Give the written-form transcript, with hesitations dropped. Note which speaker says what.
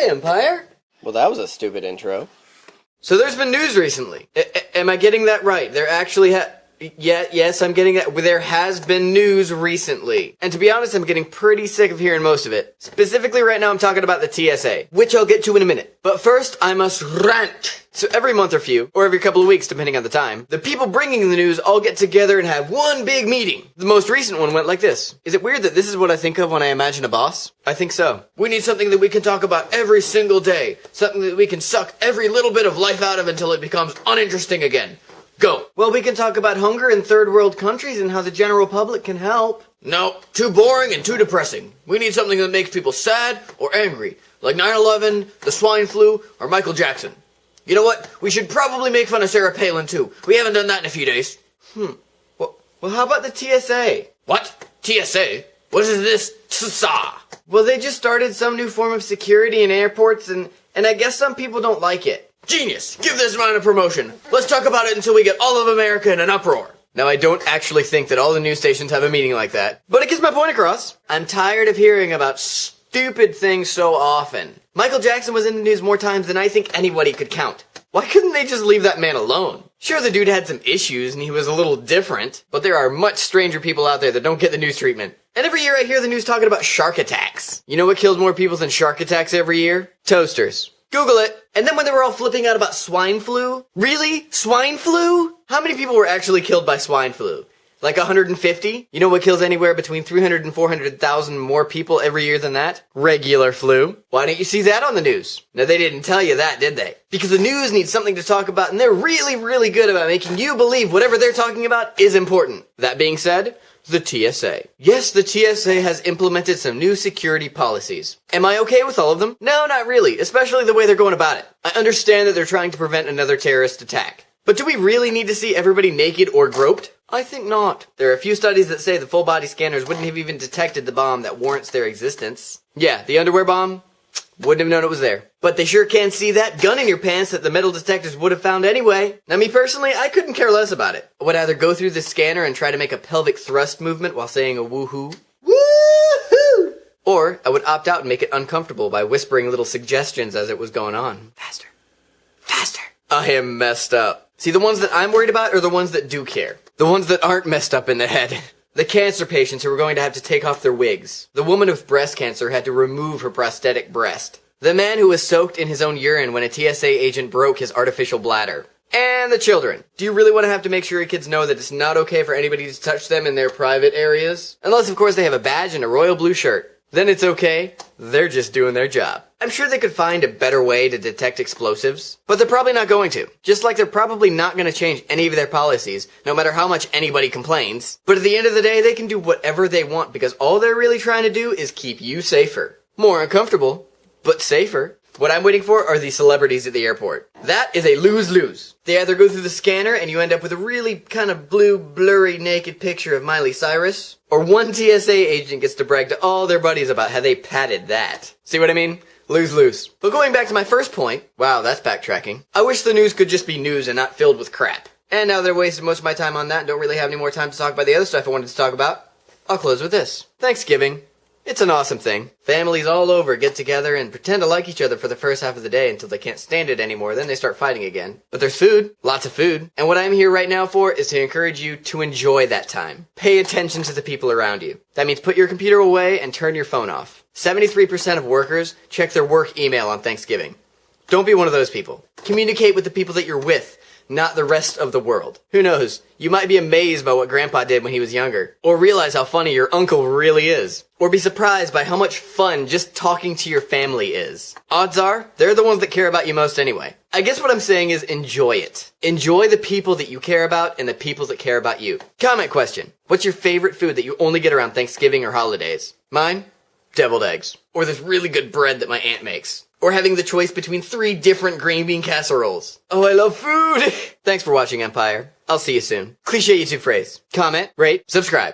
Speaker 1: Hey, Empire.
Speaker 2: Well, that was a stupid intro.
Speaker 1: So there's been news recently. Am I getting that right? There actually yes, I'm getting that. There has been news recently. And to be honest, I'm getting pretty sick of hearing most of it. Specifically right now, I'm talking about the TSA, which I'll get to in a minute. But first, I must rant. So every month or few, or every couple of weeks, depending on the time, the people bringing the news all get together and have one big meeting. The most recent one went like this. Is it weird that this is what I think of when I imagine a boss? I think so. We need something that we can talk about every single day. Something that we can suck every little bit of life out of until it becomes uninteresting again. Go. Well, we can talk about hunger in third world countries and how the general public can help. No, too boring and too depressing. We need something that makes people sad or angry, like 9/11, the swine flu, or Michael Jackson. You know what? We should probably make fun of Sarah Palin, too. We haven't done that in a few days. Well, how about the TSA? What? TSA? What is this TSA? Well, they just started some new form of security in airports, and I guess some people don't like it. Genius! Give this man a promotion. Let's talk about it until we get all of America in an uproar. Now, I don't actually think that all the news stations have a meeting like that, but it gets my point across. I'm tired of hearing about stupid things so often. Michael Jackson was in the news more times than I think anybody could count. Why couldn't they just leave that man alone? Sure, the dude had some issues and he was a little different, but there are much stranger people out there that don't get the news treatment. And every year I hear the news talking about shark attacks. You know what kills more people than shark attacks every year? Toasters. Google it. And then when they were all flipping out about swine flu, really? Swine flu? How many people were actually killed by swine flu? Like 150? You know what kills anywhere between 300 and 400,000 more people every year than that? Regular flu. Why don't you see that on the news? No, they didn't tell you that, did they? Because the news needs something to talk about, and they're really, really good about making you believe whatever they're talking about is important. That being said, the TSA. Yes, the TSA has implemented some new security policies. Am I okay with all of them? No, not really, especially the way they're going about it. I understand that they're trying to prevent another terrorist attack. But do we really need to see everybody naked or groped? I think not. There are a few studies that say the full body scanners wouldn't have even detected the bomb that warrants their existence. Yeah, the underwear bomb? Wouldn't have known it was there. But they sure can see that gun in your pants that the metal detectors would have found anyway. Now, me personally, I couldn't care less about it. I would either go through the scanner and try to make a pelvic thrust movement while saying a woohoo. Woohoo! Or I would opt out and make it uncomfortable by whispering little suggestions as it was going on. Faster. Faster. I am messed up. See, the ones that I'm worried about are the ones that do care. The ones that aren't messed up in the head. The cancer patients who were going to have to take off their wigs. The woman with breast cancer had to remove her prosthetic breast. The man who was soaked in his own urine when a TSA agent broke his artificial bladder. And the children. Do you really want to have to make sure your kids know that it's not okay for anybody to touch them in their private areas? Unless, of course, they have a badge and a royal blue shirt. Then it's okay. They're just doing their job. I'm sure they could find a better way to detect explosives, but they're probably not going to. Just like they're probably not going to change any of their policies, no matter how much anybody complains. But at the end of the day, they can do whatever they want because all they're really trying to do is keep you safer. More uncomfortable, but safer. What I'm waiting for are the celebrities at the airport. That is a lose-lose. They either go through the scanner and you end up with a really kind of blue, blurry, naked picture of Miley Cyrus, or one TSA agent gets to brag to all their buddies about how they padded that. See what I mean? Lose-lose. But going back to my first point, wow, that's backtracking. I wish the news could just be news and not filled with crap. And now they're wasting most of my time on that and don't really have any more time to talk about the other stuff I wanted to talk about, I'll close with this. Thanksgiving. It's an awesome thing. Families all over get together and pretend to like each other for the first half of the day until they can't stand it anymore, then they start fighting again. But there's food. Lots of food. And what I'm here right now for is to encourage you to enjoy that time. Pay attention to the people around you. That means put your computer away and turn your phone off. 73% of workers check their work email on Thanksgiving. Don't be one of those people. Communicate with the people that you're with, not the rest of the world. Who knows? You might be amazed by what Grandpa did when he was younger. Or realize how funny your uncle really is. Or be surprised by how much fun just talking to your family is. Odds are, they're the ones that care about you most anyway. I guess what I'm saying is enjoy it. Enjoy the people that you care about and the people that care about you. Comment question. What's your favorite food that you only get around Thanksgiving or holidays? Mine? Deviled eggs. Or this really good bread that my aunt makes. Or having the choice between 3 different green bean casseroles. Oh, I love food! Thanks for watching, Empire. I'll see you soon. Cliché YouTube phrase. Comment, rate, subscribe.